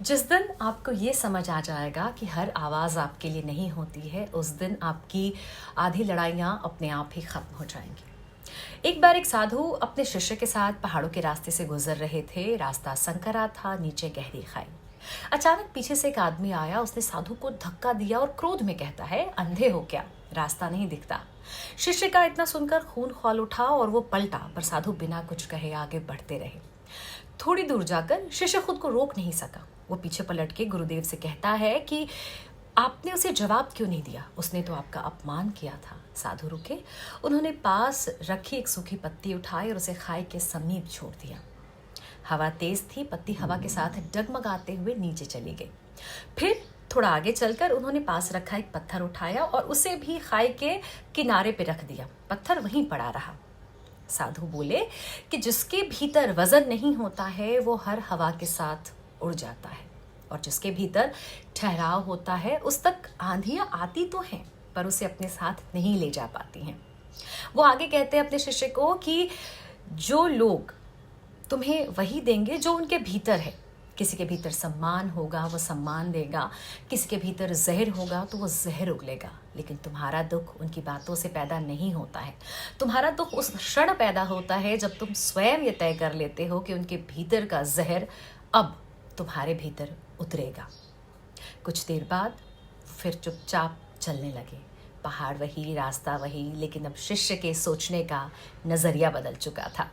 जिस दिन आपको ये समझ आ जाएगा कि हर आवाज़ आपके लिए नहीं होती है, उस दिन आपकी आधी लड़ाइयाँ अपने आप ही ख़त्म हो जाएंगी। एक बार एक साधु अपने शिष्य के साथ पहाड़ों के रास्ते से गुजर रहे थे। रास्ता संकरा था, नीचे गहरी खाई। अचानक पीछे से एक आदमी आया, उसने साधु को धक्का दिया और क्रोध में कहता है, अंधे हो क्या, रास्ता नहीं दिखता। शिष्य का इतना सुनकर खून खौल उठा और वो पलटा, पर साधु बिना कुछ कहे आगे बढ़ते रहे। थोड़ी दूर जाकर शिष्य खुद को रोक नहीं सका। वो पीछे पलट के गुरुदेव से कहता है कि आपने उसे जवाब क्यों नहीं दिया, उसने तो आपका अपमान किया था। साधु रुके, उन्होंने पास रखी एक सूखी पत्ती उठाई और उसे खाई के समीप छोड़ दिया। हवा तेज थी, पत्ती हवा के साथ डगमगाते हुए नीचे चली गई। फिर थोड़ा आगे चलकर उन्होंने पास रखा एक पत्थर उठाया और उसे भी खाई के किनारे पे रख दिया। पत्थर वहीं पड़ा रहा। साधु बोले कि जिसके भीतर वजन नहीं होता है वो हर हवा के साथ उड़ जाता है, और जिसके भीतर ठहराव होता है उस तक आंधियां आती तो हैं, पर उसे अपने साथ नहीं ले जा पाती हैं। वो आगे कहते हैं अपने शिष्य को कि जो लोग तुम्हें वही देंगे जो उनके भीतर है। किसी के भीतर सम्मान होगा, वो सम्मान देगा। किसी के भीतर जहर होगा तो वो जहर उगलेगा। लेकिन तुम्हारा दुख उनकी बातों से पैदा नहीं होता है। तुम्हारा दुख उस क्षण पैदा होता है जब तुम स्वयं ये तय कर लेते हो कि उनके भीतर का जहर अब तुम्हारे भीतर उतरेगा। कुछ देर बाद फिर चुपचाप चलने लगे। पहाड़ वही, रास्ता वही, लेकिन अब शिष्य के सोचने का नजरिया बदल चुका था।